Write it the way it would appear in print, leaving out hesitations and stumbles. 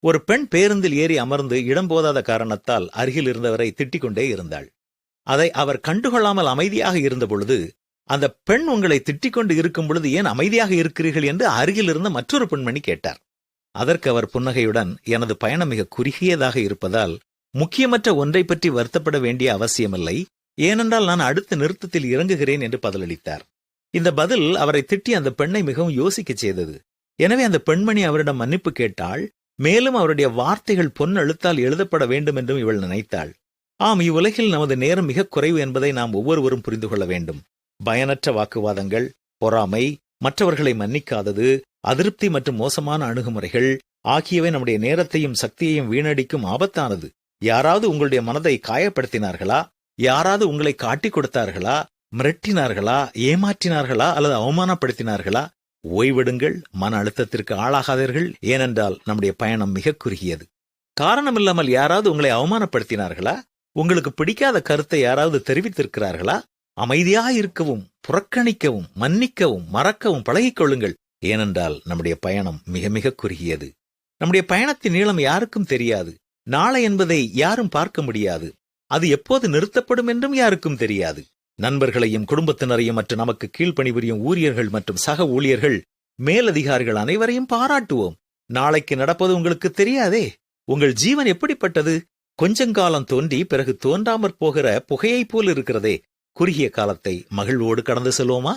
ஒரு பெண் பேருந்தில் ஏறி அமர்ந்து இடம் போதாத காரணத்தால் அருகில் இருந்தவரை திட்டிக் கொண்டே இருந்தாள். அதை அவர் கண்டுகொள்ளாமல் அமைதியாக இருந்த பொழுது, அந்த பெண் உங்களை திட்டிக் கொண்டு இருக்கும் பொழுது ஏன் அமைதியாக இருக்கிறீர்கள் என்று அருகில் இருந்த மற்றொரு பெண்மணி கேட்டார். அதற்கு அவர் புன்னகையுடன், எனது பயணம் மிக குறுகியதாக இருப்பதால் முக்கியமற்ற ஒன்றை பற்றி வருத்தப்பட வேண்டிய அவசியமில்லை, ஏனென்றால் நான் அடுத்த நிறுத்தத்தில் இறங்குகிறேன் என்று பதிலளித்தார். இந்த பதில் அவரை திட்டி அந்த பெண்ணை மிகவும் யோசிக்கச் செய்தது. எனவே அந்த பெண்மணி அவரிடம் மன்னிப்பு கேட்டாள். மேலும் அவருடைய வார்த்தைகள் பொன் எழுத்தால் எழுதப்பட வேண்டும் என்றும் இவள் நினைத்தாள். ஆம், இவ்வுலகில் நமது நேரம் மிக குறைவு என்பதை நாம் ஒவ்வொருவரும் புரிந்து கொள்ள வேண்டும். பயனற்ற வாக்குவாதங்கள், பொறாமை, மற்றவர்களை மன்னிக்காதது, அதிருப்தி மற்றும் மோசமான அணுகுமுறைகள் ஆகியவை நம்முடைய நேரத்தையும் சக்தியையும் வீணடிக்கும் ஆபத்தானது. யாராவது உங்களுடைய மனதை காயப்படுத்தினார்களா? யாராவது உங்களை காட்டிக் கொடுத்தார்களா? மிரட்டினார்களா? ஏமாற்றினார்களா? அல்லது அவமானப்படுத்தினார்களா? ஓய்வெடுங்கள், மன அழுத்தத்திற்கு ஆளாகாதீர்கள். ஏனென்றால் நம்முடைய பயணம் மிக குறுகியது. காரணமில்லாமல் யாராவது உங்களை அவமானப்படுத்தினார்களா? உங்களுக்கு பிடிக்காத கருத்தை யாராவது தெரிவித்திருக்கிறார்களா? அமைதியாக இருக்கவும், புறக்கணிக்கவும், மன்னிக்கவும், மறக்கவும் பழகிக் கொள்ளுங்கள். ஏனென்றால் நம்முடைய பயணம் மிக மிக குறுகியது. நம்முடைய பயணத்தின் நீளம் யாருக்கும் தெரியாது. நாளை என்பதை யாரும் பார்க்க முடியாது. அது எப்போது நிறுத்தப்படும் என்றும் யாருக்கும் தெரியாது. நண்பர்களையும் குடும்பத்தினரையும் மற்றும் நமக்கு கீழ்ப்பணிபுரியும் ஊழியர்கள் மற்றும் சக ஊழியர்கள், மேலதிகாரிகள் அனைவரையும் பாராட்டுவோம். நாளைக்கு நடப்பது உங்களுக்கு தெரியாதே. உங்கள் ஜீவன் எப்படிப்பட்டது? கொஞ்சங்காலம் தோன்றி பிறகு தோன்றாமற் போகிற புகையைப் போல் இருக்கிறதே. குறுகிய காலத்தை மகிழ்வோடு கடந்து செல்வோமா?